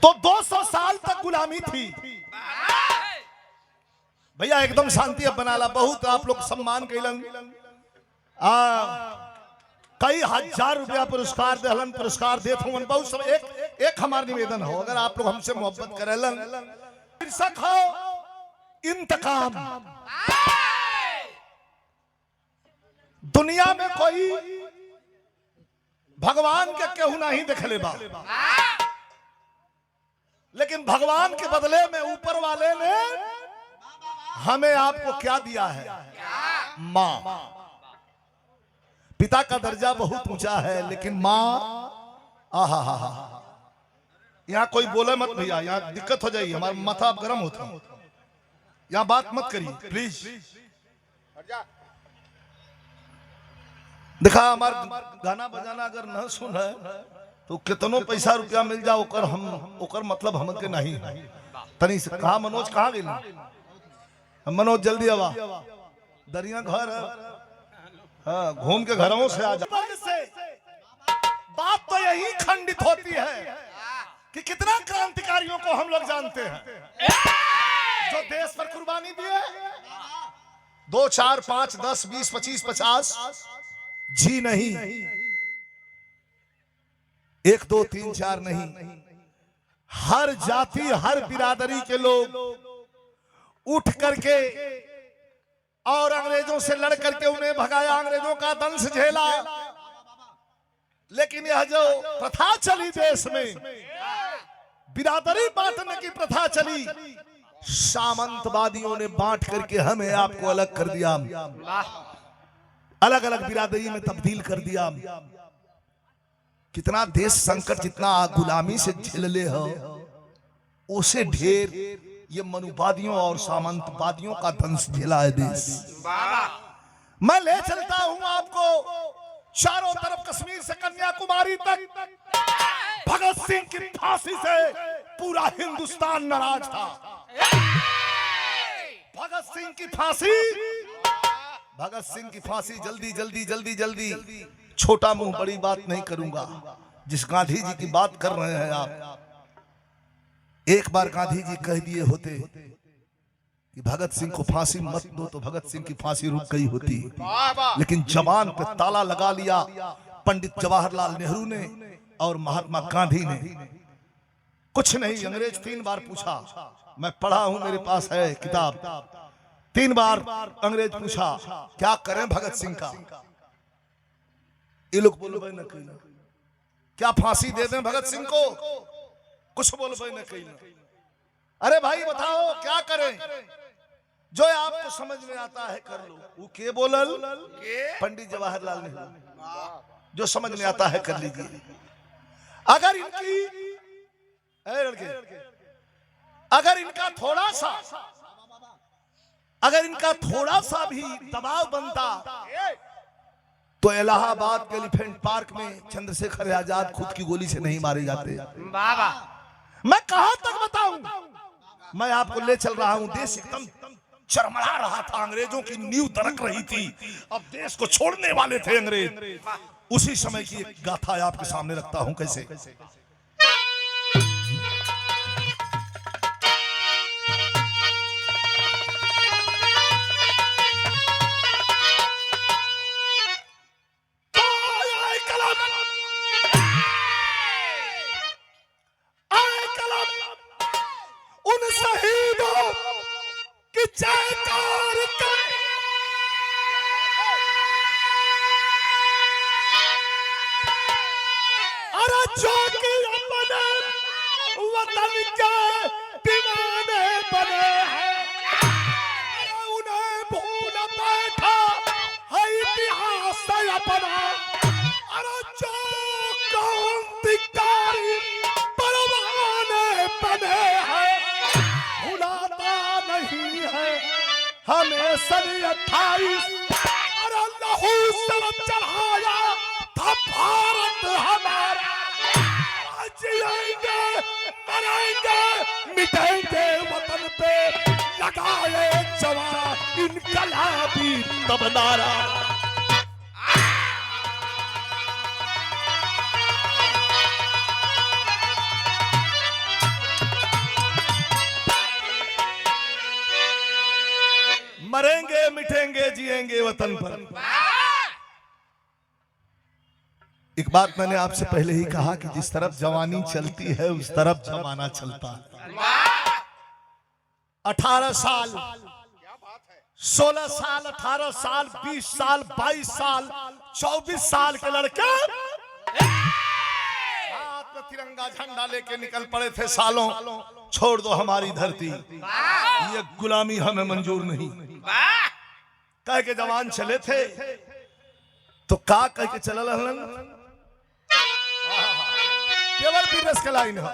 तो 200 साल तक गुलामी थी। भैया एकदम शांति अब बनाला, बहुत आप लोग सम्मान कैलन, कई हजार रुपया पुरस्कार देहलन, पुरस्कार देत हूं बहुत सब। एक हमार निवेदन हो, अगर आप लोग हमसे मोहब्बत करेलन, शीर्षक हो इंतकाम। दुनिया में कोई भगवान के केहू नहीं देखले बा, लेकिन भगवान के बदले में ऊपर वाले ने हमें आपको क्या दिया है? माँ। पिता का दर्जा बहुत ऊंचा है, लेकिन माँ, आहा हा हा। यहाँ कोई बोले मत भैया, यहाँ दिक्कत हो जाएगी, हमारा माथा अब गर्म होता है, यहाँ बात मत करिए प्लीज। देखा हमारा गाना बजाना अगर न सुन है तो कितनों पैसा रुपया मिल जाओ ओकर मतलब हम के नहीं। तनी से कहा मनोज, कहाँ गई मनोज? जल्दी आवा, दरिया घर है, हाँ घूम के घरों से आ जा। बात तो यही खंडित होती है कि कितना क्रांतिकारियों को हम लोग जानते हैं जो देश पर कुर्बानी दिए। 2 4 5 10 20 25 50 जी नहीं, 1 2 3 4 नहीं, हर जाति हर बिरादरी के लोग उठ करके और अंग्रेजों से लड़ करके उन्हें भगाया, अंग्रेजों का दंश झेला। लेकिन यह जो प्रथा चली देश में, बिरादरी बांटने की प्रथा चली, सामंतवादियों ने बांट करके हमें आपको अलग कर दिया, अलग अलग बिरादरी में तब्दील कर दिया। कितना देश संकट जितना गुलामी से झेले हो, उसे ढेर ये मनुवादियों और सामंतवादियों का दंश झेला है देश। मैं ले चलता हूं आपको चारों तरफ, कश्मीर से कन्याकुमारी तक भगत सिंह की फांसी से पूरा हिंदुस्तान नाराज था। भगत सिंह की फांसी, भगत सिंह की फांसी जल्दी जल्दी जल्दी जल्दी। छोटा मुंह बड़ी बात नहीं करूंगा। जिस गांधी जी की बात कर रहे हैं आप, एक बार गांधी जी कह दिए होते कि भगत सिंह को फांसी मत दो तो भगत सिंह की फांसी रुक गई होती, लेकिन जवान पे ताला लगा लिया पंडित जवाहरलाल नेहरू ने और महात्मा गांधी ने। कुछ नहीं, अंग्रेज 3 बार पूछा, मैं पढ़ा हूं, मेरे पास है किताब। 3 बार अंग्रेज पूछा क्या करें भगत सिंह का? ये लोग बोलो भाई न कहीं, क्या फांसी दे दें भगत सिंह को? कुछ बोलो भाई न कहीं। अरे भाई बताओ क्या करें? जो आपको समझ में आता है कर लो। वो के बोलल? पंडित जवाहरलाल नेहरू। जो समझ में आता है कर लीजिए। अगर इनकी अगर इनका थोड़ा सा भी दबाव बनता तो इलाहाबाद के एलिफेंट पार्क में चंद्रशेखर आजाद खुद की गोली से नहीं मारे जाते। मैं कहां तक बताऊं? मैं आपको ले चल रहा हूं। देश एकदम चरमरा रहा था, अंग्रेजों की नींव दरक रही थी, अब देश को छोड़ने वाले थे अंग्रेज। उसी समय की एक गाथा आपके सामने रखता हूं। कैसे? जयकार कर अरे जो कि अपने वतन के दीवाने बने हैं, उन्हें भूल बैठा है इतिहास अपना। अरे जो क्रांतिकारी परवाने बने हैं, भुलाता नहीं है हमें सन 28। अरे लहू सब चढ़ाया था भारत हमारा। जिएंगे मरेंगे मिटेंगे वतन पे, लगाए जवान इनकलाबी तब नारा। मरेंगे जिएंगे वतन पर। एक बात मैंने आपसे पहले ही कहा कि जिस तरफ जवानी चलती है उस तरफ जमाना चलता है। 18 साल, 16 साल, 18 साल, 20 साल, 22 साल, 24 साल के लड़के हाथ में तिरंगा झंडा लेके निकल पड़े थे। सालों छोड़ दो हमारी धरती, ये गुलामी हमें मंजूर नहीं कह के जवान चले थे। तो का कह के चलल हलन केवल बिजनेस के लाइन है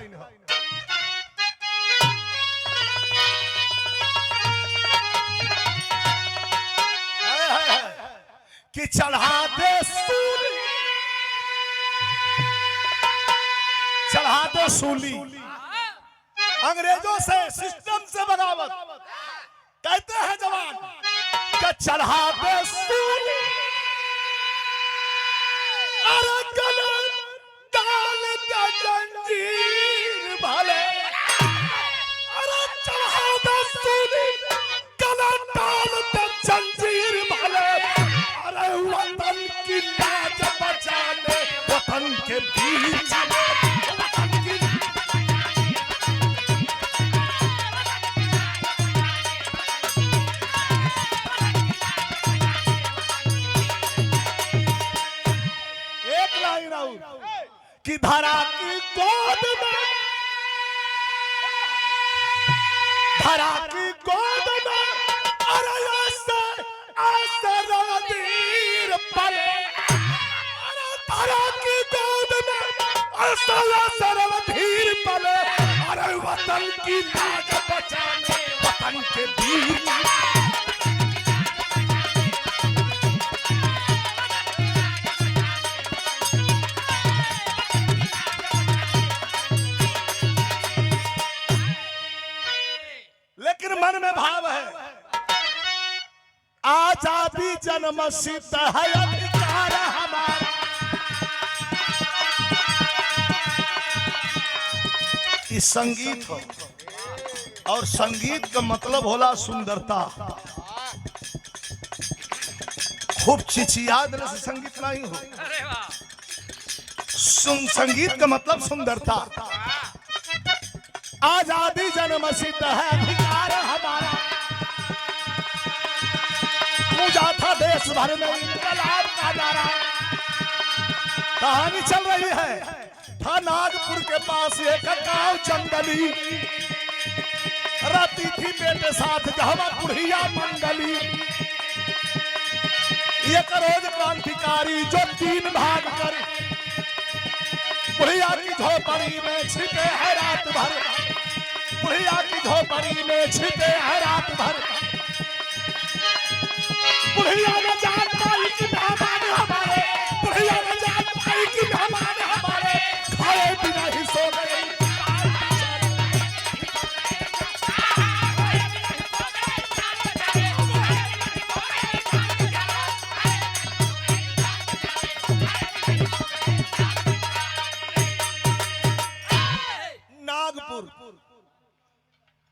कि चढ़ा दे सूली अंग्रेजों से, सिस्टम से बगावत। कहते हैं जवान कि चढ़ा दे सूली अरे गले डाल दे जंजीर भले, अरे चढ़ा दे सूली गले डाल दे जंजीर भले, अरे वतन की लाज बचाने वतन के बीच में कि धरा की गोद में, धरा की गोद में अरे ऐसे रणधीर पले, अरे धरा की गोद में ऐसे रणधीर पले, अरे वतन की लाज बचाने वतन के बीच। मन में भाव है आजादी जन्म सिद्ध है अधिकार हमारा। इस संगीत हो और संगीत का मतलब होला सुंदरता। खूब चिचिया देने से संगीत नहीं हो। संगीत का मतलब सुंदरता। आजादी जन्म सिद्ध है अधिकार हमारा, पूजा था देश भर में इनकलाब का नारा। कहानी चल रही है, था नागपुर के पास एक गांव जंगली, रहती थी बेटे साथ जहवा बुढ़िया मंगली। एक रोज क्रांतिकारी जो 3 भाग कर बुढ़िया की झोपड़ी में छिपे है रात भर, बुढ़िया की झोपड़ी में छिपे है रात भर। बुढ़िया ने जान पाई कि मेहमान हमारे, बुढ़िया ने जान पाई कि मेहमान हमारे खाए बिना ही सो गए।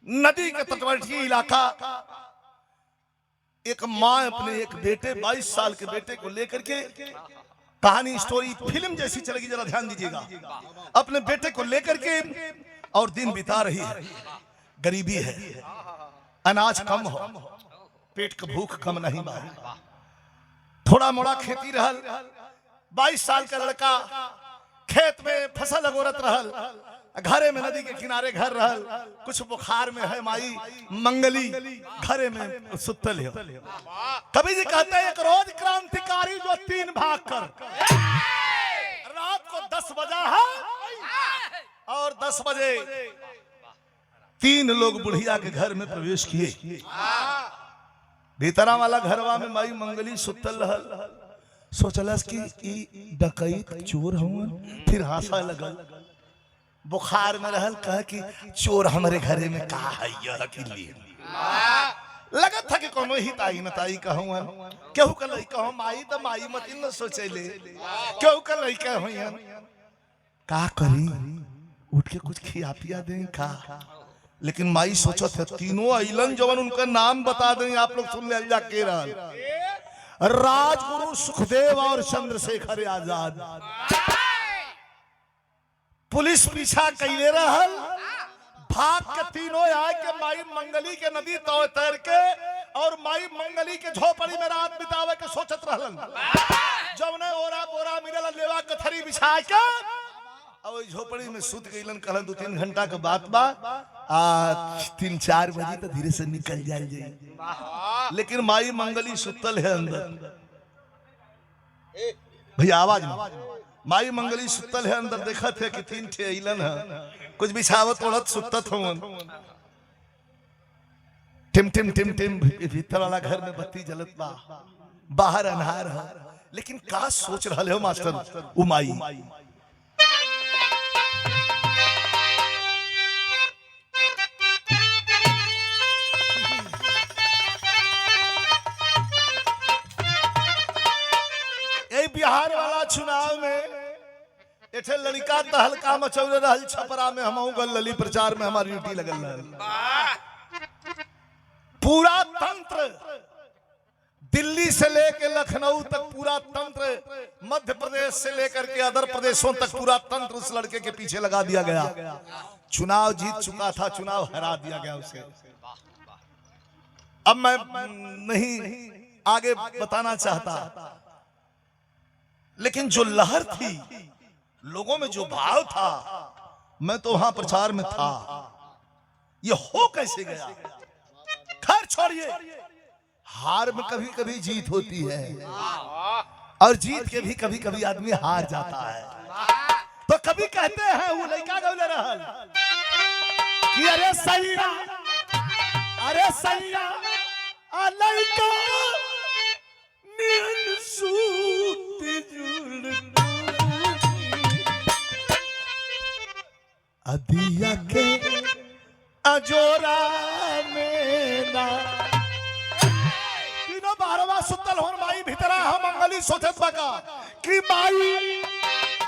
नदी के तटवर्ती इलाका, एक माँ अपने एक बेटे 22 साल के बेटे को लेकर के, कहानी स्टोरी फिल्म जैसी चलेगी, जरा ध्यान दीजिएगा। अपने बेटे को लेकर के और दिन बिता रही है। गरीबी है, अनाज कम हो, पेट का भूख कम नहीं बा, थोड़ा मोड़ा खेती रहल। 22 साल का लड़का खेत में फसल अगोरत रहल, घरे में नदी के किनारे घर रहल। कुछ बुखार में है माई मंगली, घरे में सुतल है। कभी जी कहते हैं एक रोज क्रांतिकारी जो 3 भाग कर, रात को 10 बजा है और 10 बजे 3 लोग बुढ़िया के घर में प्रवेश किए। भीतरा वाला घरवा में माई मंगली सुतल रहल। सोचलस कि डकैत चोर हूँ, फिर हंसा लगल। बुखार में रहल, कह कि चोर हमारे घरे में का है यह कि लिए लगत था कि कोनो ही ताई न ताई कहूँ, केहू का लई कहूँ माई तो माई मत न सोचेले, केहू का लई कहूँ का करी, उठ के कुछ खिया पिया दें का। लेकिन माई सोचत है तीनों अइलन जवन उनका नाम बता दें आप लोग सुन ले जाके राजगुरु सुखदेव और चंद्रशेखर आजाद। पुलिस पीछा कैले रहल, भाग के तीनों आए के माई मंगली के नदी तैर के और माई मंगली के झोपड़ी में रात बितावे के सोचत रहलन। जब ने ओरा बोरा मिलल लेवा कथरी बिछा के और झोपड़ी में सुत गइलन। कहलन 2-3 घंटा के बात बा, 3-4 बजे तो धीरे से निकल जाए। लेकिन माई मंगली सुतल है अंदर। भैया आवाज में, माई मंगली सुतल है अंदर। देखा थे कि 3 ठे अइलन है, कुछ बिछावत ओढ़त सुतत होवन। टिम टिम टिम टिम भीतर वाला घर में बत्ती जलत बा, बाहर अन्हार है। लेकिन का सोच रहे हो मास्टर उ माई? बिहार वाला चुनाव में एठे लड़का तहलका मचौले रहल छपरा में, हमहू गल लली प्रचार में हमारी ड्यूटी लगल रहल। पूरा तंत्र दिल्ली से लेकर लखनऊ तक पूरा तंत्र, मध्य प्रदेश से लेकर के अदर प्रदेशों तक पूरा तंत्र उस लड़के के पीछे लगा दिया गया। चुनाव जीत चुका था, चुनाव हरा दिया गया उसे। अब मैं नहीं आगे बताना चाहता, लेकिन जो लहर थी, लोगों में जो भाव था, मैं तो वहां प्रचार में था। ये हो कैसे गया? खैर छोड़िए, हार में कभी कभी जीत होती है और जीत के भी कभी कभी आदमी हार जाता है। तो कभी कहते हैं वो लड़का गौले रहल कि अरे सैया, अरे सैया लड़का नींद सूती जुड़ अदिया के अजोरा में ना। तीनों बारवा सुतल होन माई भीतरा हम मंगली सोचत बका कि माई,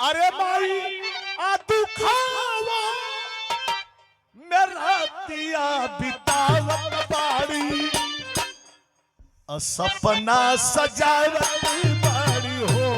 अरे माई आ दुखावा मेरा दिया बितावत बाड़ी, सपना सजावत बाड़ी हो।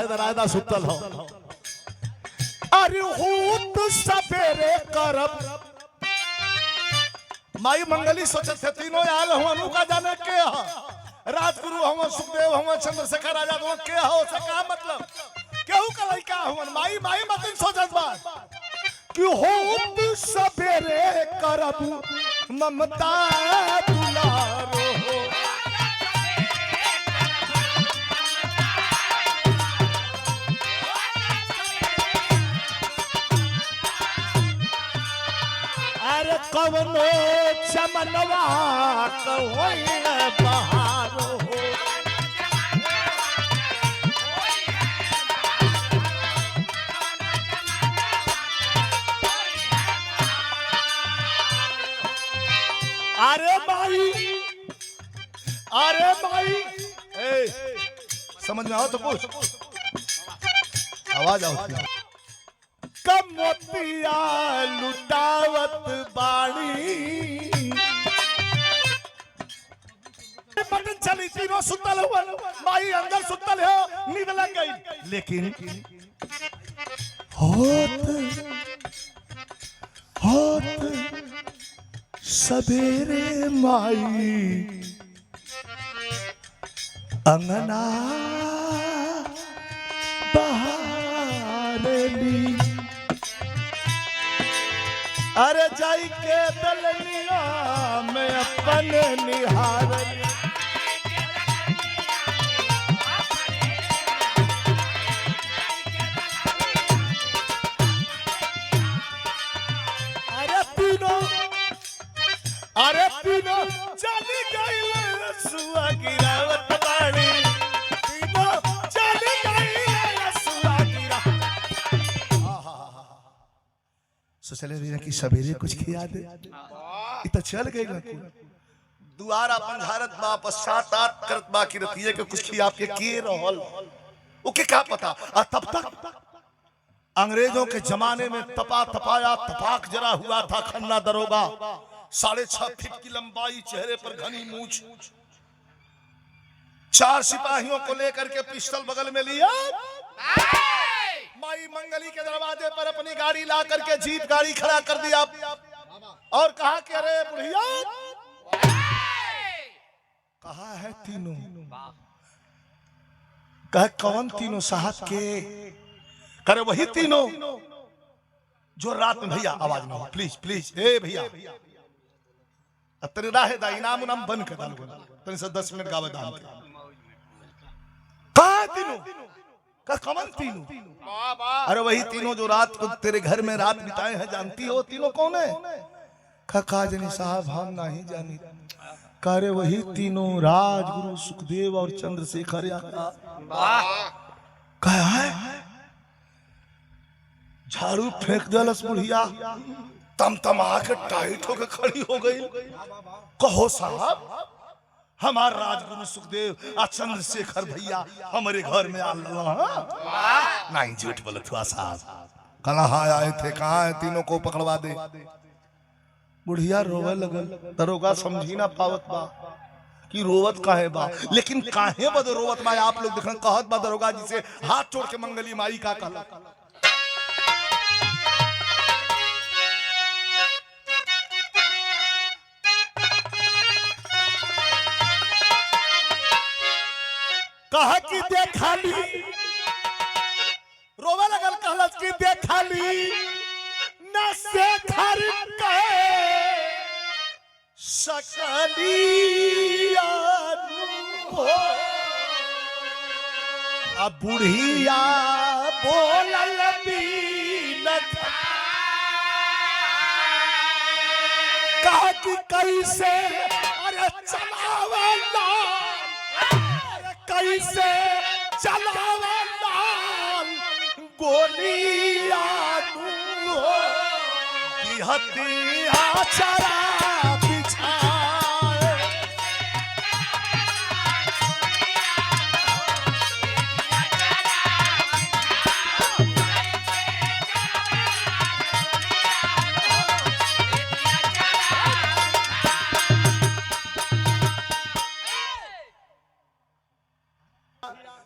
राहेदा सुतल हो। अरे होत सवेरे करब, माई मंगली सोचत थे तीनों आल हुआ का जाने के राजगुरु हुआ, सुखदेव हुआ, चंद्रशेखर आजाद हुआ, के हो सका मतलब केहू का लड़का हुआ। माई माई मत सोचत बा कि होत सवेरे करब ममता दुलारो। अरे कवनो चमनवा कहोई बहारो हो। अरे भाई, अरे भाई, समझ में आओ तो कुछ आवाज आओ। मोतिया लुटावत बाड़ी, बटन चली तीनों सुतल हुआ, माई अंदर सुतल हो, नींद लग गई। लेकिन होत सवेरे माई अंगना बहारेली, अरे जाई के दलनिया में अपन निहारली। अरे तीनों चली गई सुआ गिरावत बाड़ी, तीनों चली गई सुआ गिरा। सोचले रही कि सवेरे कुछ खिया दे, इत चल गई ना दुआरा पंझारत बा पश्चात करत बा कि रतिये के कुछ खिया के किए रहल ओके क्या पता। और तब तक अंग्रेजों के जमाने में तपा तपाया तपाक जरा हुआ था खन्ना दरोगा, 6.5 फीट की लंबाई, चेहरे पर घनी मूछ, 4 सिपाहियों को लेकर के पिस्टल बगल में लिया, माई मंगली के दरवाजे पर अपनी गाड़ी ला करके जीप गाड़ी खड़ा कर दिया और कहा कि अरे बुढ़िया कहा है तीनों, कहे कौन तीनों साहब के, करे वही तीनों जो रात में, भैया आवाज ना हो प्लीज प्लीज, ए भैया तेरे राहे दा इनाम उनाम बन के डाल तनी से 10 मिनट गावे दान कहा तीनों, का कौन तीनों, अरे वही तीनों जो रात को तेरे घर में रात बिताए हैं, जानती हो तीनों कौन है, का जनी साहब हम नहीं जानी, करे वही तीनों राजगुरु सुखदेव और चंद्रशेखर कहा है। झाड़ू फेंक दलस बुढ़िया, तमतमा के टाइट होकर खड़ी हो गई, कहो साहब हमार राजगुरु सुखदेव और चंद्रशेखर भैया हमारे घर में आ नहीं झूठ बोलत हुआ साहब, कहाँ आए थे, कहाँ है तीनों को पकड़वा दे। बुढ़िया रोवे लगल, दरोगा समझी ना पावत बा कि रोवत काहे बा, लेकिन काहे बद रोवत बा आप लोग देखन, कहत बा दरोगा जी से हाथ जोड़ के मंगली माई का कहला, कहा कि देखा ली, रोवे लगल, कहलस कि देखा ली न शेखर के सकलिया अब बुढ़िया बोलल भी न, कहा कि कैसे अरे चलावला, कैसे चलावला गोलिया हथिया चरा बिछाए,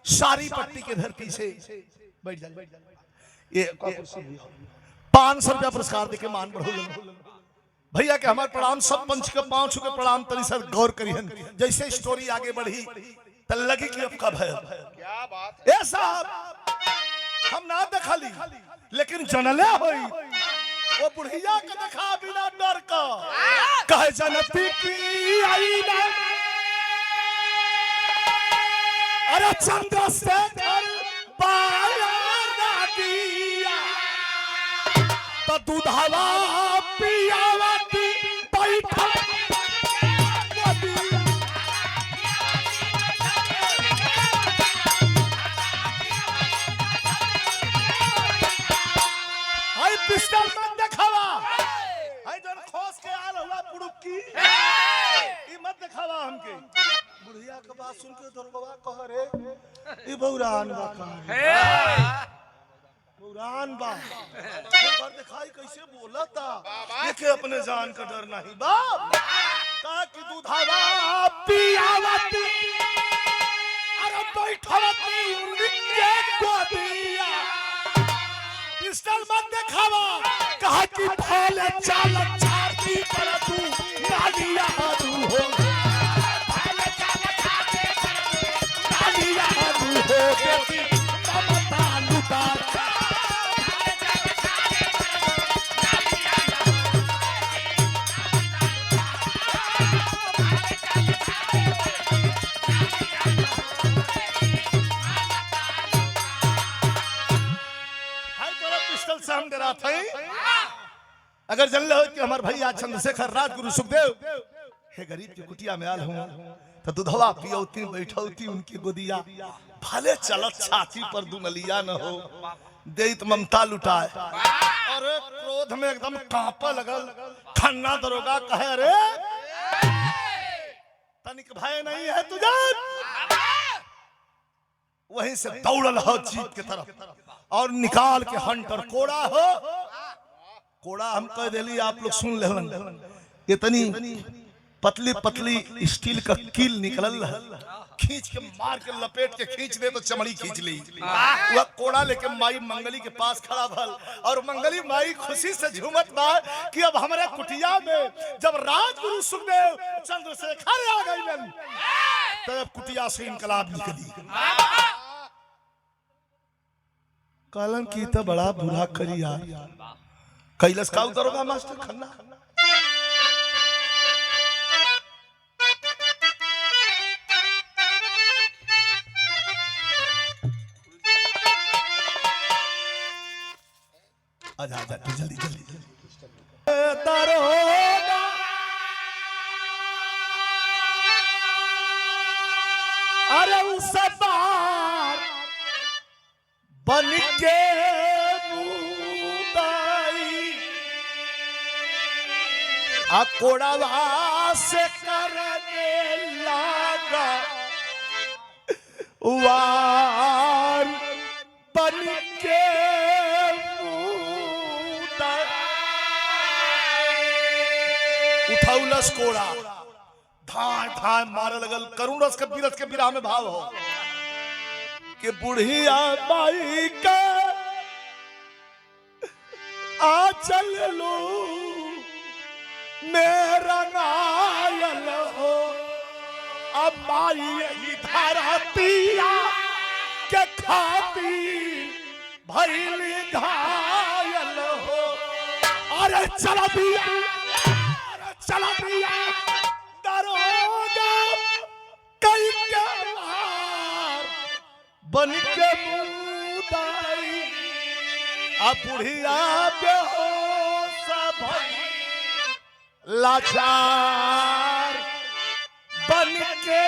सारी पट्टी के धरती से बैठ जा, ये 500 रुपया पुरस्कार देके मान बढ़ो भैया के हमारे प्रणाम, सब पंच के पांव छू के प्रणाम, तनी सर गौर करिहन, जैसे स्टोरी आगे बढ़ी तो लगी कि अब कब है, क्या बात है साहब हम ना देखली लेकिन जनले होई वो बुढ़िया के देखा बिना डर का, कहे जनती की आई ना, अरे चंद्रशेखर पाया ना दिया तो दूधवा पियावती बैठा आई पिस्टल मत दिखावा, आई जन खोस के आल हुआ पुड़ुकी ई मत दिखावा हमके। बुढ़िया के बात सुन के दरगवा कह रे ई बौरान बा का पुरान बा पर दिखाई कैसे बोलता, देखे अपने जान का डर नहीं बाप, का कि दूधवा पियावती अरे बैठवती उनके गोदिया, पिस्टल मत दिखावा, कहा कि फैले चाल छाती पर तू नालिया तू हो, फैले चाल छाती पर तू नालिया तू हो, बेटी ममता लुटा हम डरा थे, अगर जन हो कि हमारे भैया चंद्रशेखर राजगुरु सुखदेव हे गरीब की कुटिया में आल हूं तो दूधवा पियौती बैठौती उनकी गोदिया, भले चलत छाती पर दुनलिया न हो, दे तो ममता लुटाए। अरे क्रोध में एकदम कांपा लगल। खन्ना दरोगा कहे अरे तनिक भय नहीं है तुझे? वहीं से दौड़ल हो जीप की तरफ और निकाल के हंटर कोड़ा हो। कोड़ा हम कह दिली आप लोग सुन ले। इतनी पतली पतली स्टील का कील निकलल, खींच के मार के लपेट के खींच दे तो चमड़ी खींच ली। वह कोड़ा लेके माई मंगली के पास खड़ा भल और मंगली माई खुशी से झूमत बा कि अब हमारे कुटिया में जब राजगुरु सुखदेव चंद्रशेखर आ गए तब कुटिया से इनकलाब निकली। कालन की तो बड़ा बुरा करिया कैलस का उतरोगा मास्टर खन्ना। आजा आजा जल्दी जल्दी दरोगा अरे उस बार बन के कोड़वा से करने लगा वार बन के उठौलस कोड़ा धाय धाय मारे लगल। करुण रस के बीरस के बिरह में भाव हो कि बुढ़िया बाई का आ चल लो मेरा नायल हो। अब माई यही धारा पिया के खाती भैली घायल हो। अरे चला पिया, अरे चला पिया दरोगा कई के मार बन के मुदाई। अब बुढ़िया बेहोश भई लाचार बन के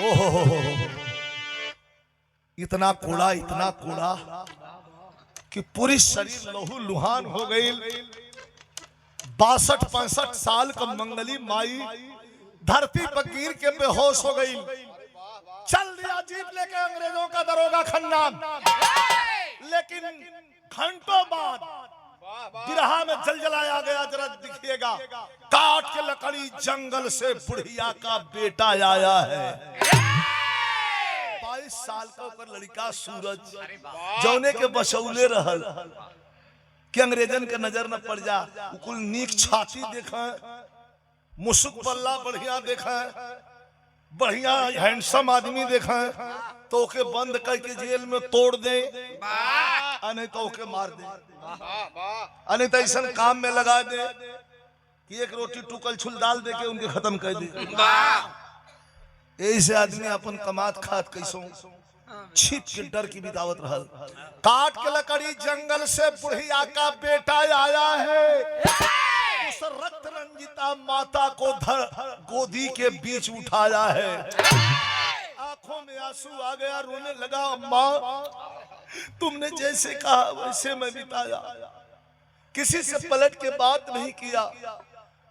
ओहो इतना कूड़ा कि पूरी शरीर लहू लुहान हो गई। 62-65 साल का मंगली माई धरती पर गिर के बेहोश हो गई। चल दिया जीप लेके अंग्रेजों का दरोगा खन्ना। लेकिन घंटों बाद बिरहा में जलजलाया गया। जरा दिखिएगा काट के लकड़ी जंगल से बुढ़िया का बेटा आया है। 22 साल का ऊपर लड़का सूरज जौने के बसौले रहल कि अंग्रेजन के नजर न पड़ जा। कुल नीक छाती देखा, मुसुक पल्ला बढ़िया देखा, बढ़िया हैंडसम आदमी देखा तो ओके बंद करके जेल में तोड़ दे, नहीं तो ओके मार दे, नहीं तो ऐसा काम में लगा दे कि एक रोटी टुकल छुल डाल दे के उनके खत्म कर दे। ऐसे आदमी अपन कमात खात कैसो छिप के डर की बितावत रहल। काट के लकड़ी जंगल से बुढ़िया का बेटा आया है। उस रक्त रंजिता माता को गोदी के बीच उठाया है। आंखों में आंसू आ गया, रोने लगा। अम्मा तुमने जैसे कहा वैसे मैं बिताया, किसी से पलट के बात नहीं किया।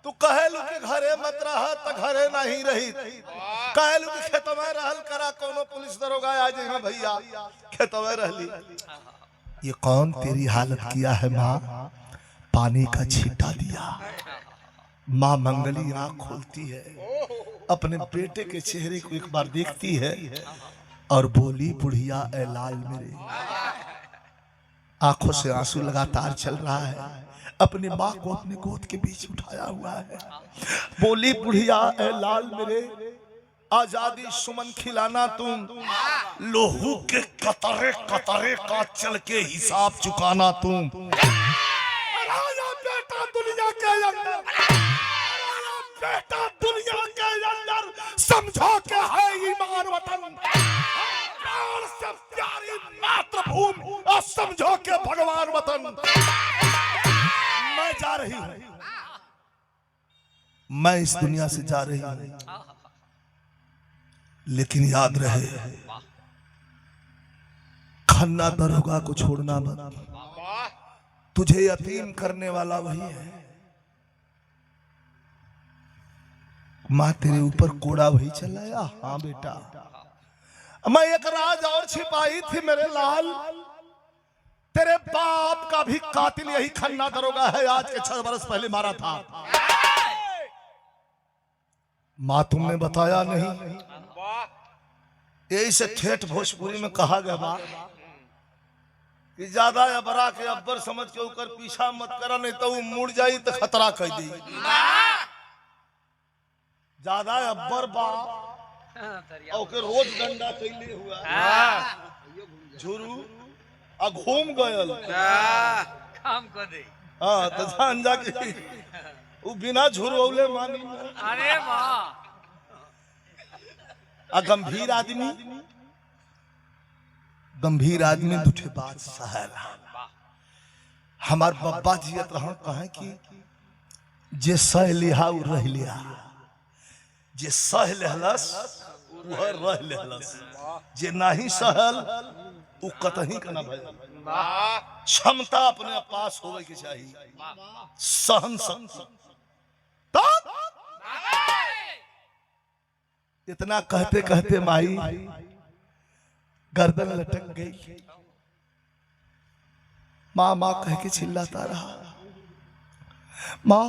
तू कहेलू के घरे मत रहा तो घरे नहीं रही, कहेलू के खेत में रहल करा कोनो पुलिस दरोगा आ जाए भैया खेत में रहली। ये कौन तेरी हालत किया है माँ? पानी का छींटा दिया। माँ मंगली आँख खोलती है, अपने बेटे के चेहरे को एक बार देखती है और बोली बुढ़िया ए लाल मेरे। आंखों से आंसू लगातार चल रहा है। अपनी माँ को अपने गोद के बीच उठाया हुआ है। बोली बुढ़िया ए लाल मेरे, आजादी सुमन खिलाना तुम, लोहू के कतरे कतरे का चल के हिसाब चुकाना तुम। बेटा दुनिया के अंदर, बेटा दुनिया के अंदर समझो के है ईमान वतन, से प्यारी मातृभूमि और समझो के भगवान वतन। मैं जा रही हूं, मैं इस दुनिया से जा रही हूं। लेकिन याद रहे, खन्ना दरोगा को छोड़ना मत। तुझे यतीम करने वाला वही है। माँ तेरे ऊपर कोड़ा वही चलाया। हाँ बेटा, मैं एक राज और छिपाई थी मेरे लाल। तेरे बाप का भी कातिल यही खन्ना दरोगा है, आज के 6 बरस पहले मारा था। माँ तुमने बताया नहीं। यही से ठेठ भोजपुरी में कहा गया बा कि ज्यादा या बरा के अब्बर समझ के ऊपर पीछा मत करा, नहीं तो वो मुड़ जाई तो खतरा कह दी। ज्यादा अब्बर बा ओके रोज डंडा कैले हुआ झुरू आ घूम गयल काम कर दे। हां तो जान जा के वो बिना झुरवले मानी। अरे वाह, आ गंभीर आदमी दूठे बात सहला। हमार बब्बा जी रह कहे कि जे सह लिहा उ रह लिया, जे सह लेहलस वह रह लेहलस, जे नहीं सहल उ कतही का ना भइल। क्षमता अपने पास होवे के चाहिए, सहन शक्ति। तब इतना कहते कहते माई गर्दन लटक गई। माँ माँ कह के चिल्लाता रहा। माँ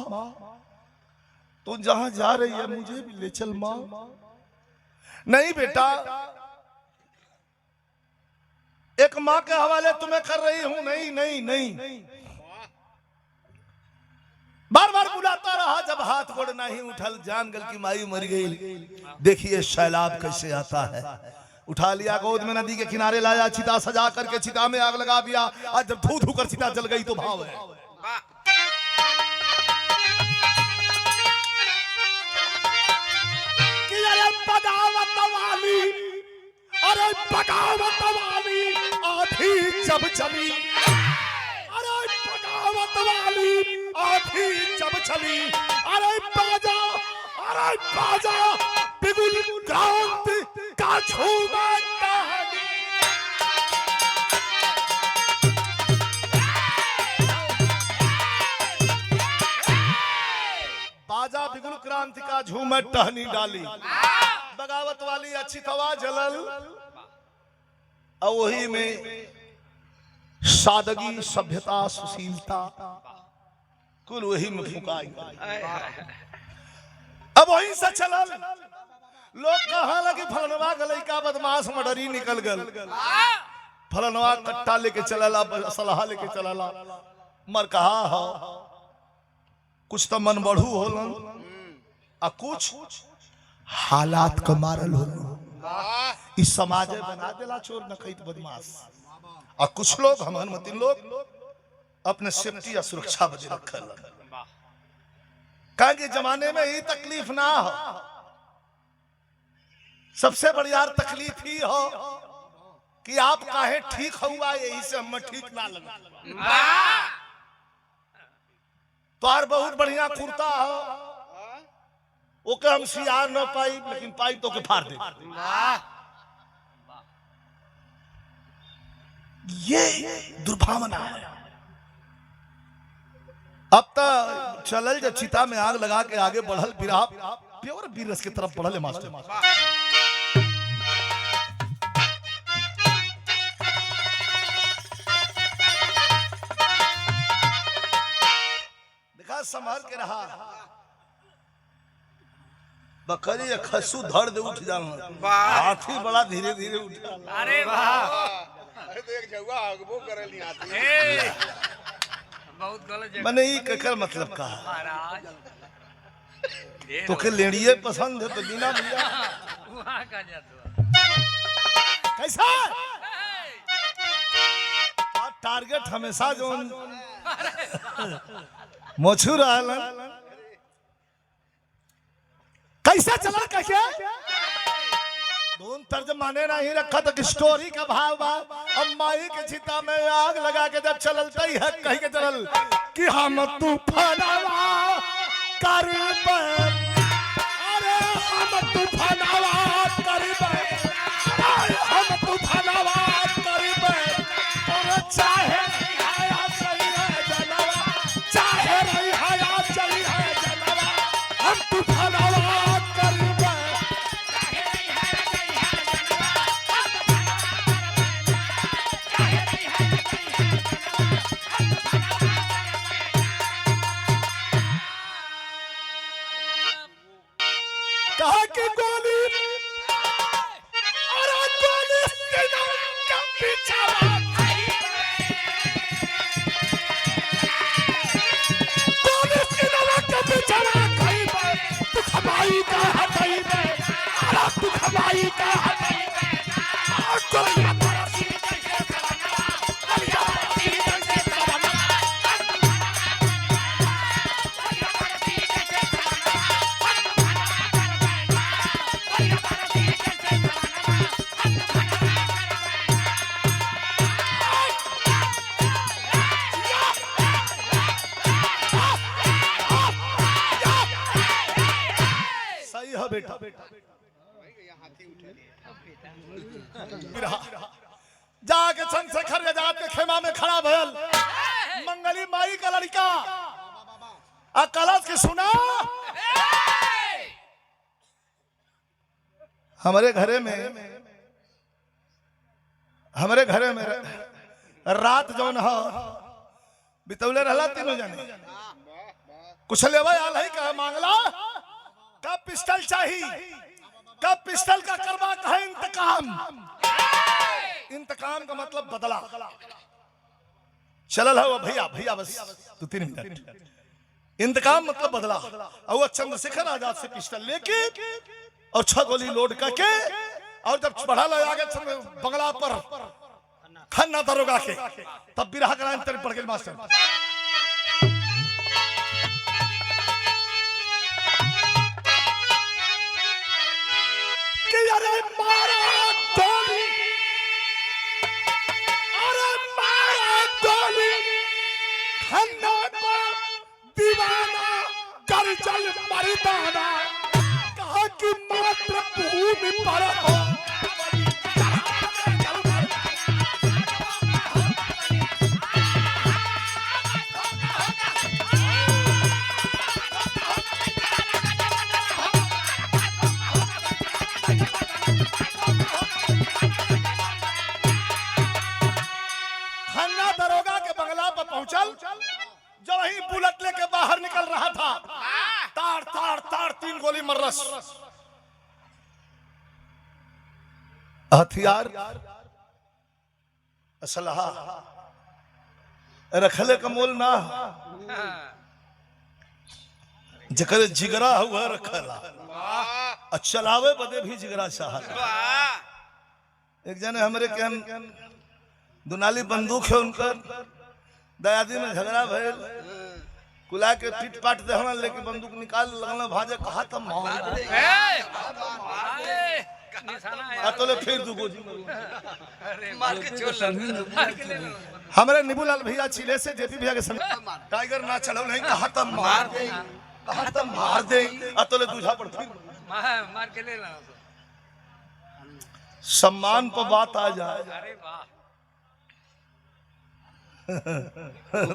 तू जहां जा रही है मुझे भी ले चल माँ। नहीं बेटा, एक माँ के हवाले तुम्हें कर रही हूं। नहीं नहीं नहीं, बार बार बुलाता रहा, जब हाथ गोड़ नहीं उठल, जान गल की माई मर गई। देखिए सैलाब कैसे आता है। उठा लिया, गोद में नदी के किनारे लाया, चिता सजा करके चिता में आग लगा दिया। आज जब धू धू कर चिता जल गई तो भाव है। कि अरे बगावत वाली, अरे बगावत वाली आधी जब चली, अरे बगावत वाली आधी जब चली, अरे बाजा बिगुल क्रांति का झूमा टहली। बाजा बिगुल क्रांति का झूमर टहनी डाली। बगावत वाली अच्छी तवा जलल, और वही में सादगी सभ्यता सुशीलता कुल वही में फुकाई। अब वहीं से चलल। लोग कहा लगे फलनवा का लड़का बदमाश मडरी निकल गल। फलनवा कट्टा लेके चलला, सलाह लेके चलला। मर कहा हो कुछ तो मन बढ़ू होलन, आ कुछ हालात का मारल होलन। इस समाज बना देला चोर नखैत बदमाश। और कुछ लोग हम हनुमती लोग अपने सेफ्टी या सुरक्षा बजे रखल। कहा कि जमाने में ही तकलीफ ना हो, सबसे बड़ी यार तकलीफ ही हो कि आप काहे ठीक हुआ, यही से हम ठीक ना लगा। तो यार बहुत बढ़िया कुर्ता हो, ओके हम सियार न पाई, लेकिन पाई तो के फाड़ दे। ये दुर्भावना है। अब तक चलल जब चिता में आग लगा के आगे बढ़ल, बिरहा प्योर बीरस की तरफ बढ़ल है मास्टर। देखा संभल के रहा, बकरी या खसू धड़ दे उठ जाना, हाथी बड़ा धीरे धीरे उठा। अरे वाह, अरे तो एक जगह आगबो करे नहीं आती। बहुत गलत जगह। मैंने ये कहकर मतलब कहा महाराज तो के लेड़िए पसंद है तो बिना भैया वहां का जाता कैसा टारगेट हमेशा जो मोछू रहलन कैसा चला कैसे दोन तर्जमाने नहीं रखा तो स्टोरी का भाव बा। अम्माई के चिता में आग लगा के जब चलता ही है कहीं के चलल कि हम तूफानवा करब, अरे हम तूफानवा करब कहा कि गोली अरे गोली सीना का पिछावा गोली सीना का पिछावा कहीं पे तू खबाई का हटाई पे अरे तू खबाई का हटाई पे गोली मारा सीना के चलाना सही है बेटा हाथी उठे जाके चंद्रशेखर आजाद के खेमा में खड़ा भयल मंगली माई का लड़का कलश के सुना हमारे घरे में रात जौन ह बितौले रहला तीनों जने कुछ लेवा आल है कहा मांगला कब पिस्टल चाहिए कब पिस्टल का करवा कहा इंतकाम इंतकाम का मतलब बदला चलल है वो भैया बस 2-3 मिनट इंतकाम मतलब बदला और वो चंद्रशेखर आजाद से पिस्टल लेके और 6 गोली लोड करके और जब बढ़ा लो आगे बंगला पर खन्ना दरोगा के तब बिरहा कराए तेरे पड़ गए मास्टर कि अरे मारा गोली खन्ना को दीवाना कर चल मर्दाना कहा कि मात्र भूमि पर हो खन्ना दरोगा के बंगला पर पहुंचल जो वही बुलेट लेके बाहर निकल रहा था तार तार तार 3 गोली मर्रस हथियार असलहा रखले का मोल ना जकर जिगरा हुआ रखला चलावे बदे भी जिगरा चाहत एक जने हमरे के हम दुनाली बंदूक है उनकर दयादी में झगड़ा भइल कुला के पीट पाट दे हमरा लेके बंदूक निकाल लगना भाजे कहा त मार अतले फिर दू गोजी मार के छोड़ ले हमरे निबुलाल भैया चिले से जेपी भैया के संग टाइगर ना चलो नहीं कहा त मार दे अतले दूझा पर फिर मार के ले ला सम्मान पर बात आ जाए अरे वाह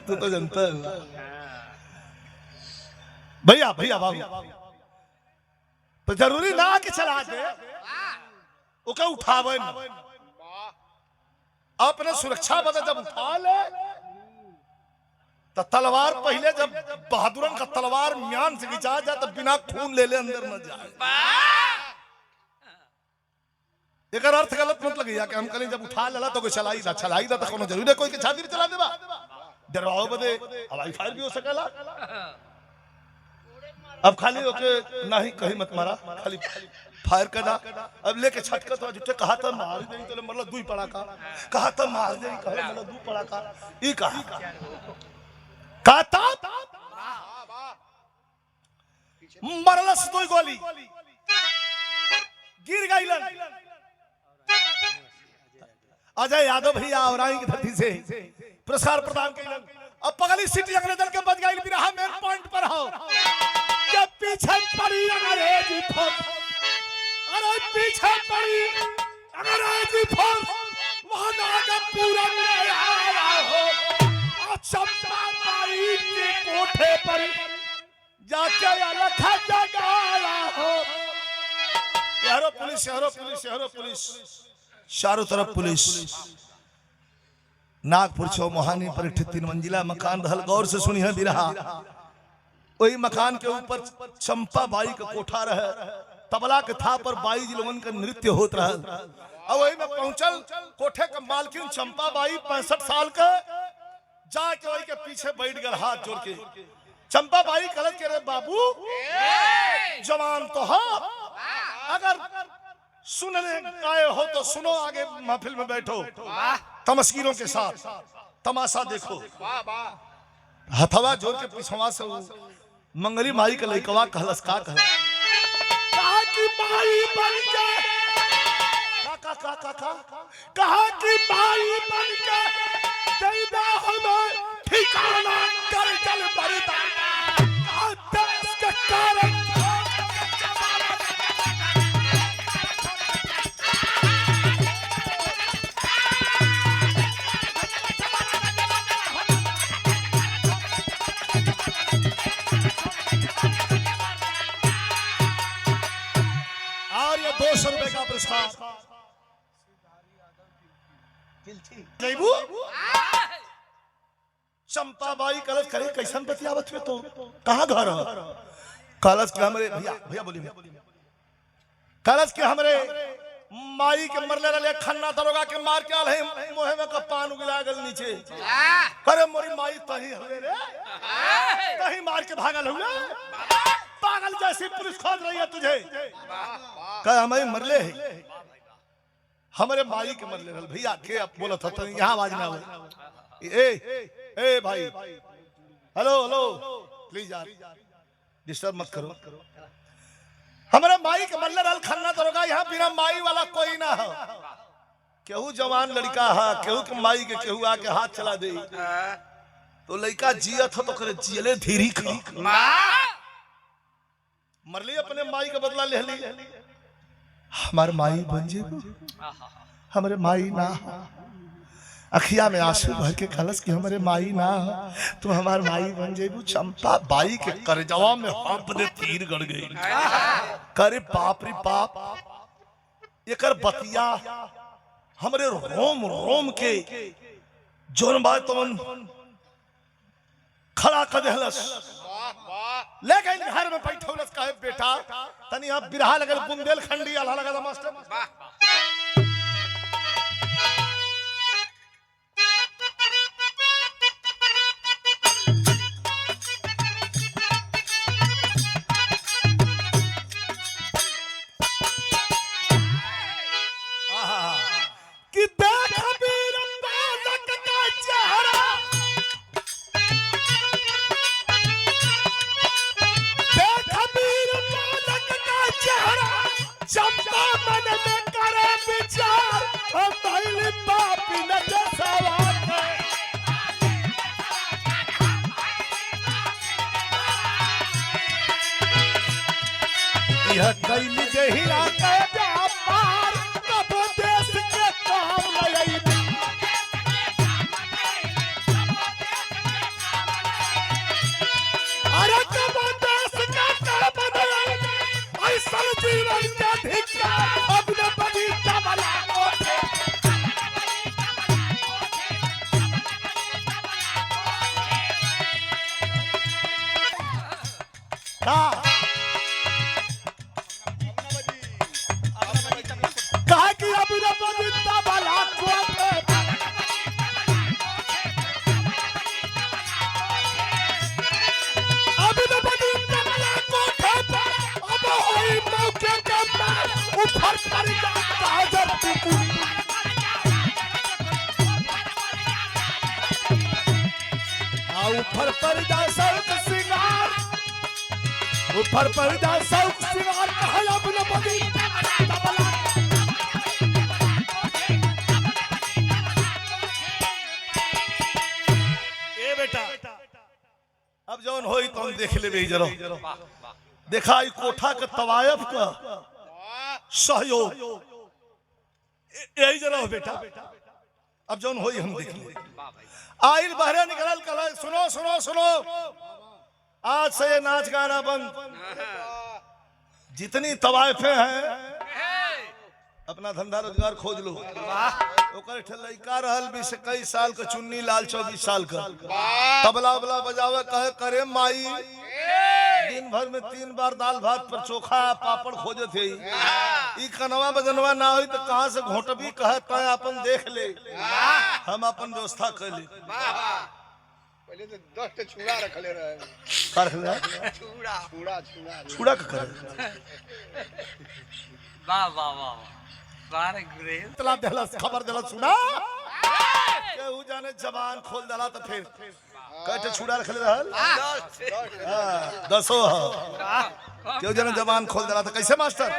तू तो जानता है भैया बाबू तो जरूरी ना कि चला दे ओके उठावे अपने सुरक्षा बदे जब उठा ले तो तलवार पहले जब बहादुरन का तलवार म्यान से खिंचा जाए तो बिना खून ले अंदर न जाए एक अर्थ गलत मत लगी कि हम कहीं जब उठा लेला तो कोई चलाई दा तो कोनो जरूरी है कोई के छाती में चला देबा डरवाओ बदे हवाई फायर भी हो सकेला अब खाली ओके नहीं कहीं मत मारा खाली फायर करना अब लेके छटका तो झूठे कहा था मार दे तो मतलब 2 पड़ा का कहा था मार दे कहे मतलब 2 पड़ा का ई कहा था मरलस 2 गोली गिर गईलन अजय यादव भैया और आई की धरती से पुरस्कार प्रदान कइलन अब पगली सिटी अगले दल के बच गई बिरहा मेन पॉइंट पर हो जब पीछे पड़ी अंग्रेजी फौज अरे पीछे पड़ी अंग्रेजी फौज वहां नागा पूरा में आया हो चंपा माई के कोठे पर जाके अलखा जगाया हो यारो पुलिस चारों तरफ पुलिस नागपुर चौमोहानी पर 3 मंजिला मकान रहल गौर से सुनी है बिरहा वही मकान के ऊपर चंपा बाई का कोठा रहे तबला के था पर बाई जी लोगन का नृत्य होत रहल। अब वही में पहुंचल कोठे के मालकिन चंपा बाई 65 साल का, जाके वही के पीछे बैठ गए हाथ जोड़ के। चंपा बाई कहत के रे बाबू जवान तो हो, अगर सुनने आए हो तो सुनो, आगे महफिल में बैठो, तमस्कीरों के साथ तमाशा देखो। हथवा जोड़ के पिछवा से मंगली माई के लइकवा कहलस का कह कहा कि माई बन के कहा कि माई बन के दैदा हमें ठिकाना कर चल बरदा देश के कारण। और ये 200 रुपए का पुरस्कार चंपा बाई कलश करे कैसन बतियावत में तो कहाँ घर कलश के हमरे भैया भैया बोलिए कलश के हमरे माई के मरले रहे खन्ना दरोगा के मार के आल है मोहे में का पान उगला गल नीचे करे मोरी माई तही हवे रे तही मार के भागल हुआ पागल जैसी पुलिस खोज रही है तुझे कह हमें मरले है हमारे माई के मरले रहे भैया के अब बोला था तो यहाँ आवाज ना हो ए भाई हेलो हेलो प्लीज यार डिस्टर्ब मत करो। हमारे माई के मरले रहे खन्ना दरोगा यहाँ बिना माई वाला कोई ना हो। केहू जवान लड़का है केहू के माई के केहू आके हाथ चला दे तो लड़का जियत हो तो करे जियले धीरी खा मरली अपने माई का बदला ले ली। हमारे माई बन जे हमारे माई ना अखिया में आंसू भर के कलश की हमारे माई ना तुम हमारे माई बन जेबू। चंपा बाई के करजवा में अपने तीर गड़ गई करे बाप रे बाप एकर बतिया हमरे रोम रोम के जोन बात तुम खड़ा कर देहलस ले गई घर में बैठौलस कहे बेटा तनी आप बिरहा लगल बुंदेलखंडी आला लगा मास्टर कि देख बीर बालक का चेहरा चंपा मन में करे विचार और पहली पापी न सवाल यह कैली देहिरा के व्यापार कब देश के काम लई अरे कब देश का काम लई ऐसा जीवन का धिक्कार अब न बनी तबला कोठे कहा कि अब न बनी तबला कोठे अब न बनी तबला कोठे अब होई मौके के बाद ऊपर पर जाता जब ऊपर पर जा सौक सिंगार ऊपर पर जा सौक सिंगार कहा अब न बनी तबला ए बेटा अब जौन होई तो हम देख लेबे जरो देखा ई कोठा के तवायफ का सहयोग यही जरा हो बेटा अब जौन होई हम देख ले आइल बहरे निकलल कल सुनो सुनो सुनो आज से ये नाच गाना बंद जितनी तवायफे हैं अपना धंधा रोजगार खोज लो ओकर लड़का रहल 20-21 साल का चुन्नी लाल 24 साल का तबला उबला बजावे कहे करे माई दिन भर में 3 बार दाल भात पर चोखा पापड़ खोजे थे। ई कनवा बजनवा ना हुई तो कहाँ से घोटबी कहत है अपन देख ले, हम अपन व्यवस्था कर ले। पहले तो 10 छुड़ा रखले रहे। कर ले छुड़ा छुड़ा छुड़ा छुड़ा के करे वाह वाह वाह बारे गुरे इतला देला खबर देला सुना केहू जाने जबान खोल देला तो फिर कटे छुड़ा रखले रहल 10 केहू जाने जबान खोल देला तो कैसे मास्टर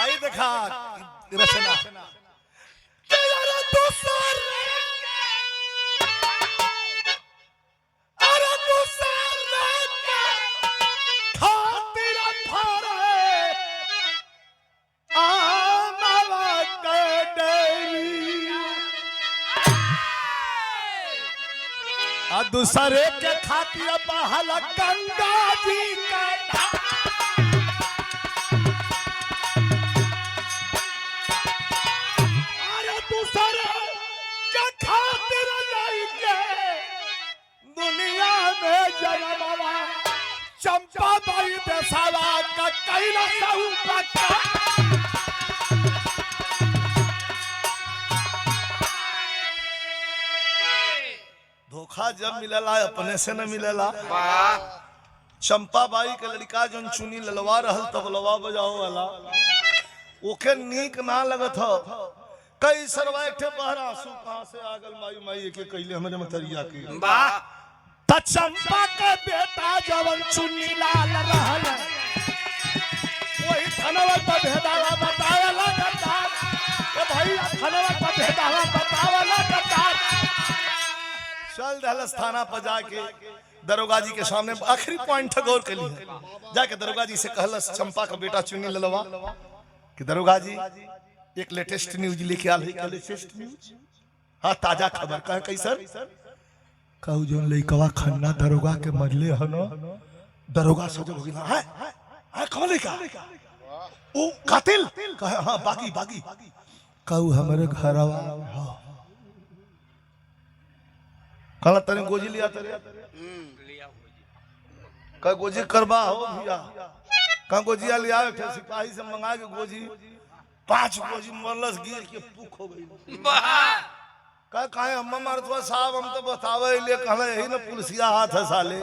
आई देखा रचना तेरा दूसर अरे दूसर खातिर फारे आमवा के डेरी आ दूसरे के खातिर बहल गंगा जी का चंपा बाई बेसावा का कैला साहू पक्का धोखा जब मिलला अपने से न मिलला। चंपा बाई के लड़का जन चुनी ललवा रहल तब लवा बजाओ वाला ओके नीक ना लगत हो। कई सरवा एक बहरा आंसू कहां से आगल माई माई के कहले हमरे मतरिया के त चंपा के बेटा जवन चुन्नी लाल रहल वही धनवा पर भेदावा बतावला करता ए भाई धनवा पर भेदावा बतावला करता चल दहलस थाना पर जाके दरोगा जी के सामने आखिरी पॉइंट गौर कर लिए जाके दरोगा जी से कहलस चंपा का बेटा चुन्नी ललवा कि दरोगा जी एक लेटेस्ट न्यूज लेके आल है। लेटेस्ट न्यूज हां ताजा खबर कह कैसर कहू जो लइकवा खन्ना दरोगा के मरले ह न दरोगा सजग हो गेला है कौन लइका ओ कातिल कहे हां बागी बागी कहू हमरे घरवा हां कल तने गोजी लिया तरे का गोजी करबा हो भैया का गोजिया लिया फिर सिपाही से मंगा के गोजी 5 गोजी मरलस गिर के पुख हो गई का काहे अम्मा मरतवा साहब हम तो बतावे ले कहला यही ना पुलिसिया हाथ है साले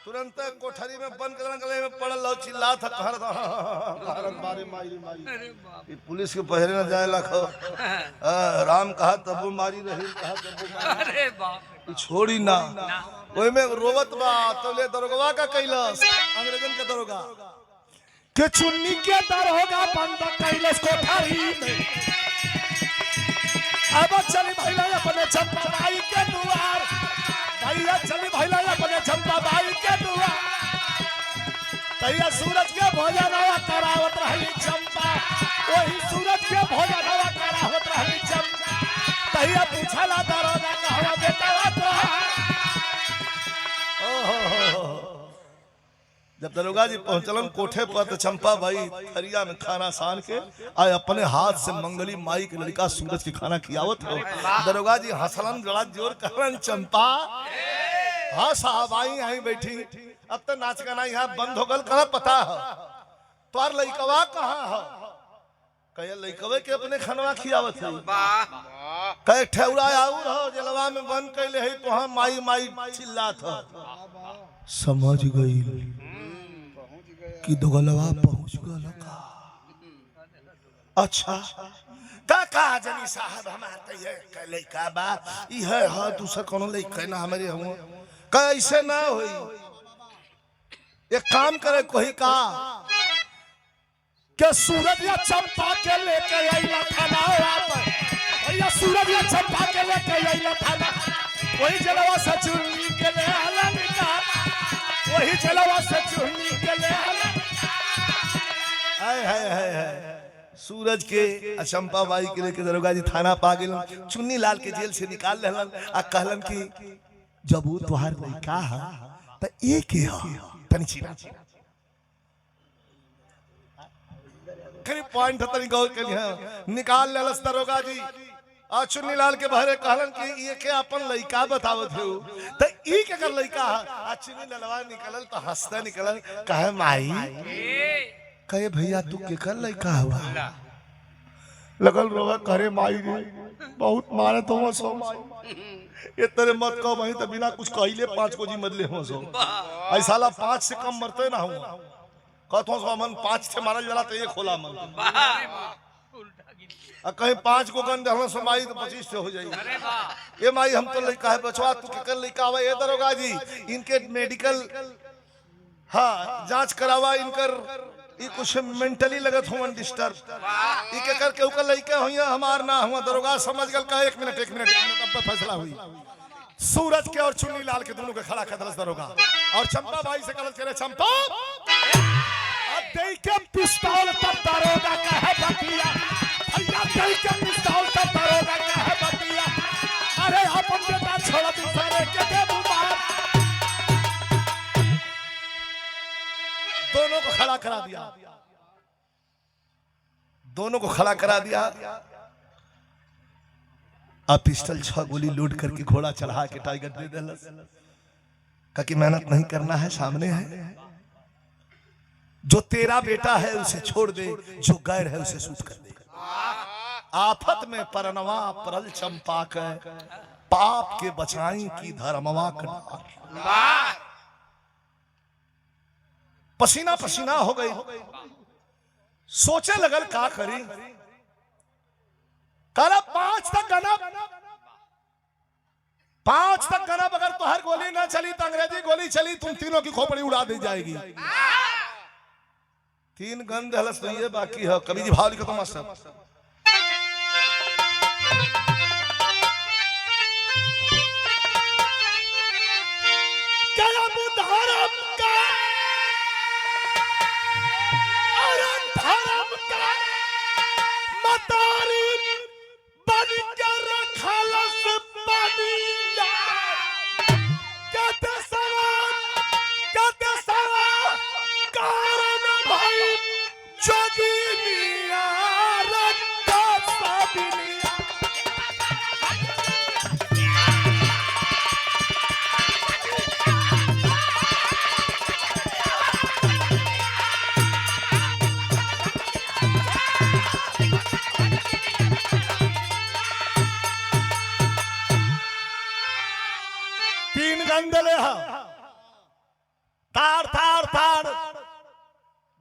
तुरंत कोठरी में बंद करन गले में पड़ल लो चिल्ला था कहर भारत मारे मारी मारी ये पुलिस के पहरे न जाए लखो राम कहा तब मारी रही कहा तब अरे बाप छोड़ी ना ओए में रोवत बा तो ले दरोगा का कैलस अंग्रेजन के दरोगा के चुन्नी के दरोगा बंद कैलस कोठरी में अब चली भैया अपने चंपा बाई के दुआर भैया चली भैया अपने चंपा बाई के दुआर तैया सूरज के भोजन करावत रही चंपा वही सूरज के भोजन करावत रही चंपा तैया पूछला दरोगा कहवा बेटा जब दरोगा जी पहुंचलन कोठे पर तो चंपा बाई थरिया में खाना सान के आए अपने हाथ से मंगली माई के लड़का सूरज की खाना खियावत हो। दरोगा जी हंसलन बड़ा जोर कहलन चंपा हाँ साहब आई बैठी अब तो नाच गाना यहाँ बंद हो गल कहा पता है तोर लइकवा कहाँ है कहे लइकवे के अपने खनवा खियावत है कहे ठेउरा आउर हो जलवा में बंद कैले है तो हम माई माई चिल्लात हो। समझ गई कि दोगलवा पहुंच गल का अच्छा का जनी साहब हमार ये लइका बा ई है हां दूसरा कोनो लइका ना हमारे हम कैसे ना होई एक काम करे कोई का के सूरज या चंपा के लेके आइला थाना भैया सूरज या चंपा के लेके आइला थाना वही जलवा से चुन्नी के ले आला निकाल वही जलवा से चुन्नी के ले आला हाय सूरज के चंपा बाई के लेके दरोगा जी थाना पा गेलन चुन्नी लाल के जेल से निकाल लेलन आ कहलन कि जब वो तोहार लइका है त एक ही है तनी चिरा खरी पॉइंट तनी गौर के लिए निकाल लेलस दरोगा जी आ चुन्नीलाल के बहरे कहलन कि ये के अपन लइका बतावत हो त ई के कर लइका आ चुन्नी ललवा निकलल तो हंसता निकलल कहे माई कहे भैया तू के कर लइका हुआ लगल रोवा करे माई रे बहुत मारे तो सो माई ये तेरे मत कहो वहीं तो बिना कुछ कहिले 5 को जी मरले हो सो ऐसा ला 5 से कम मरते ना हो कहतो सो मन 5 से मारल जाला तो ये खोला मन कहीं 5 को गन दहला समाई तो 25 से हो जाएगी ये माई हम तो लइका है बचवा तू के कर लइका आवा ये दरोगा जी इनके मेडिकल हाँ जांच करावा इनकर ये कुछ मेंटली लगत हो डिस्टर्ब ई के करके उकर लइका होइया हमार ना हुआ दरोगा समझ गल का 1 मिनट अब फैसला हुई सूरज के और चुन्नी लाल के दोनों के खड़ा कर दलस दरोगा और चंपा भाई से गलत करे चंपा अब देख के पिस्तौल तब दरोगा का है बतिया भैया देख के पिस्तौल तब दरोगा का है बतिया अरे अपन बेटा छोड़ दूसरे के दे मार दोनों को खड़ा करा दिया दोनों को खड़ा करा दिया अब पिस्टल 6 गोली लोड करके घोड़ा चढ़ा के टाइगर दे दलस कि मेहनत नहीं करना है सामने है जो तेरा बेटा है उसे छोड़ दे जो गैर है उसे सूत कर दे आफत में परनवा परल चंपा के पाप के बचाई की धर्मवा कर पसीना पसीना हो गई सोचे लगल का करी करा 5 तक गनब अगर तो हर गोली ना चली तो अंग्रेजी गोली चली तुम तीनों की खोपड़ी उड़ा दी जाएगी 3 गन दहलस तो ये बाकी है कवि जी भाव लिखो तो मस्त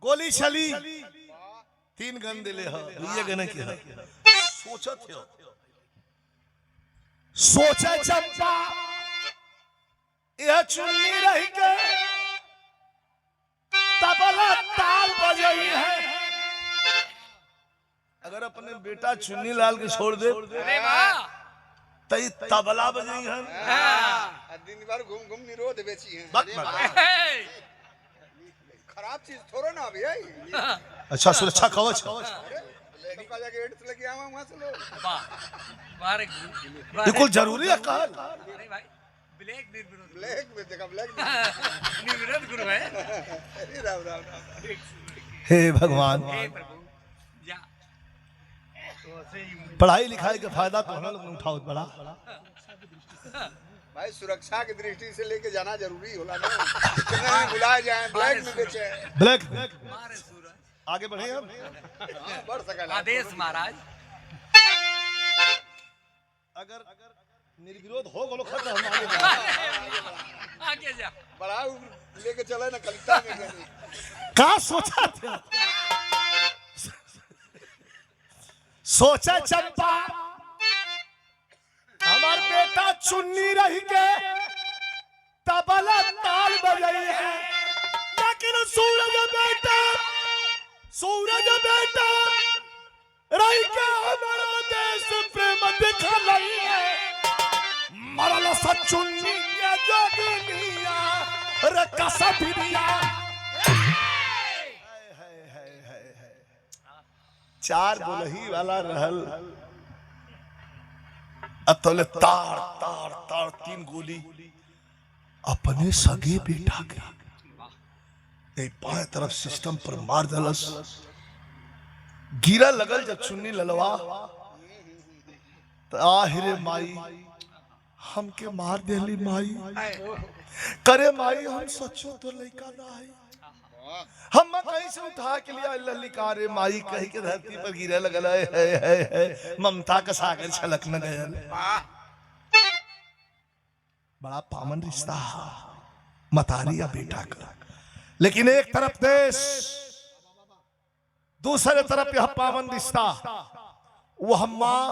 गोली चली 3 गन दिले ये गने की है सोचत हो सोचे चंपा यह चुन्नी रही के तबला ताल बजाई है अगर अपने बेटा चुन्नी लाल के छोड़ दे तई तबला बजाई है दिन भर घूम घूम निरोध बेची है खराब चीज थोड़ा ना अभी अच्छा सुरक्षा कवच बिल्कुल जरूरी है कहा हे भगवान पढ़ाई लिखाई का फायदा तो हम लोग उठाओ बड़ा भाई सुरक्षा की दृष्टि से लेके जाना जरूरी होला ना कितने बुलाए जाए ब्लैक में बेचे ब्लैक आगे बढ़े हम बढ़ सका आदेश महाराज अगर निर्विरोध हो गलो खत्म हम आगे जा बड़ा लेके चले ना कलिता में का सोचा था सोचा चंपा हमार बेटा चुन्नी रही के तबला ताल बजाई है लेकिन सूरज बेटा रही के हमारा देश प्रेम दिखा नहीं है मरल सचुन्नी के जोगिनिया रे कसबिया 4 बोलही वाला रहल अतले तार तार तार 3 गोली अपने सगे बेटा के बाएं तरफ सिस्टम पर मार दलस गिरा लगल जब चुन्नी ललवा आहिरे माई हमके मार देली माई, करे माई हम सचो तो लइका ना है, हम कहीं से उठा के लिया ललिकारे माई कहीं के धरती पर गिरे लगल है, ममता का सागर छलक न गयल। बड़ा पावन रिश्ता मतारी या बेटा का, लेकिन एक तरफ देश, दूसरे तरफ यह पावन रिश्ता। वह माँ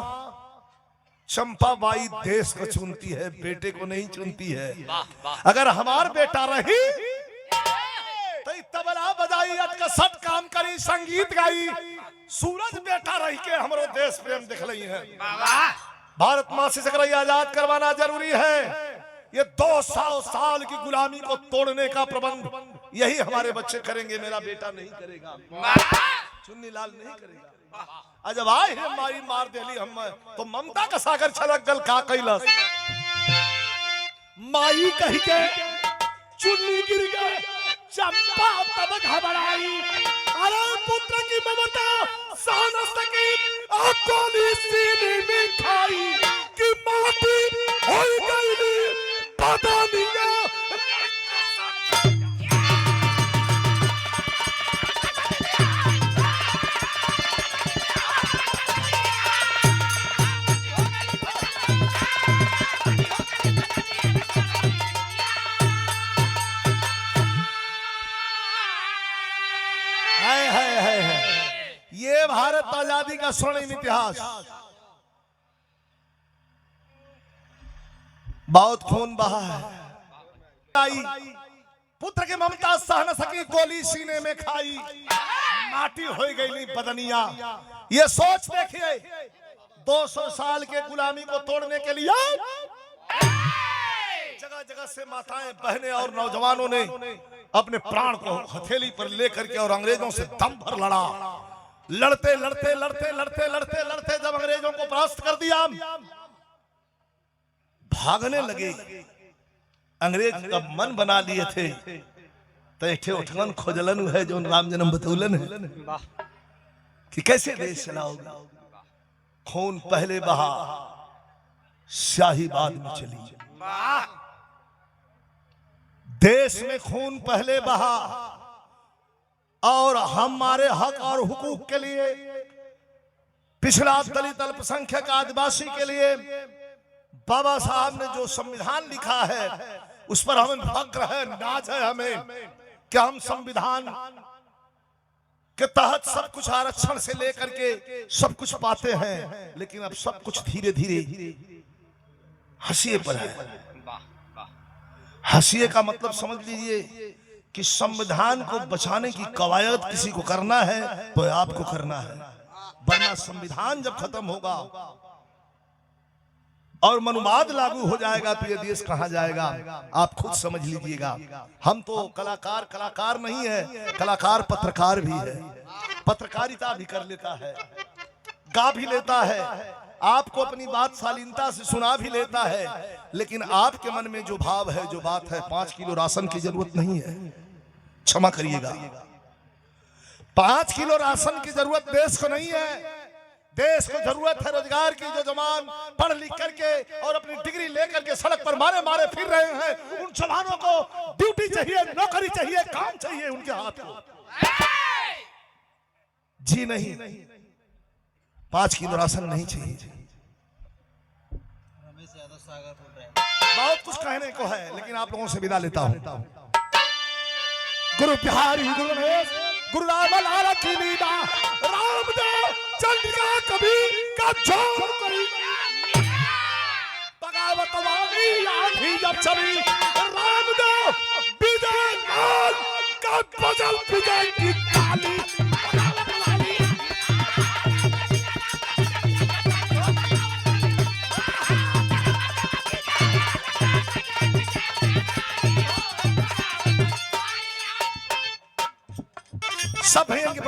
चंपाबाई देश को चुनती है, बेटे को नहीं चुनती है। अगर हमार बेटा रही तो तबला बजाई, अटकसट काम करी, संगीत गाई, सूरज बेटा रही के हमरो देश प्रेम दिख रही है। भारत माँ से अगर आजाद करवाना जरूरी है, ये 200 साल की गुलामी को तोड़ने का प्रबंध यही हमारे बच्चे करेंगे, मेरा बेटा नहीं करेगा, चुन्नी लाल नहीं करेगा। जब आए है माई मार देली हम तो ममता का सागर छलक गल का कैलस, माई कही के चुन्नी गिर गए, चंपा तब घबराई, अरे पुत्र की ममता सह न सकी, गोली सीने में खाई कि माटी हो गई पता नहीं। ये भारत आजादी का स्वर्णिम इतिहास, बहुत खून बहा है। पुत्र की ममता सह न सकी, गोली सीने में खाई, माटी हो गई बदनिया। ये सोच देखिए, 200 साल के गुलामी को तोड़ने के लिए जगह जगह से माताएं, बहनें और नौजवानों ने अपने प्राण को हथेली पर लेकर के और अंग्रेजों से दम भर लड़ा। लड़ते लड़ते लड़ते लड़ते लड़ते लड़ते जब अंग्रेजों को परास्त कर दिया, भागने लगे। अंग्रेज का मन बना लिए थे तैठे उठलन खोजलन है जो राम जन्म बतौलन है कि कैसे देश चलाओगे। खून पहले बहा, स्याही बाद में चली। देश में खून पहले बहा और हमारे हक और हुकूक के लिए, पिछड़ा दलित अल्पसंख्यक आदिवासी के लिए बाबा साहब ने जो संविधान लिखा है उस पर हमें फक्र है, नाज है हमें कि हम संविधान के तहत सब कुछ आरक्षण से लेकर के सब कुछ पाते हैं। लेकिन अब सब कुछ धीरे धीरे हंसिए पर है। हंसिए का मतलब समझ लीजिए कि संविधान को बचाने की कवायद किसी को करना है तो आपको करना है, वरना संविधान जब खत्म होगा और मनुवाद लागू हो जाएगा तो ये देश कहां जाएगा आप खुद समझ लीजिएगा। हम तो कलाकार नहीं है, कलाकार पत्रकार भी है, पत्रकारिता भी कर लेता है, गा भी लेता है, आपको अपनी बात शालीनता से सुना भी लेता है। लेकिन आपके मन में जो भाव है, जो बात है, 5 किलो राशन की जरूरत नहीं है, क्षमा करिएगा, 5 किलो राशन की जरूरत देश को नहीं है। देश को जरूरत है रोजगार की। जो जवान पढ़ लिख करके और अपनी डिग्री लेकर के सड़क पर मारे मारे फिर रहे हैं, उन जवानों को ड्यूटी चाहिए, नौकरी चाहिए, काम चाहिए उनके हाथ को। जी नहीं, 5 किलो राशन नहीं चाहिए। बहुत कुछ कहने को है लेकिन आप लोगों से विदा लेता हूं। गुरु बिहारी गुरु गणेश गुरु रामलाल की लीला, रामदेव चंद्रिका कबीर का जोर करी, बगावत वाली आंधी जब चली, रामदेव विजय लाल का बजल विजय की ताली। सब भैया के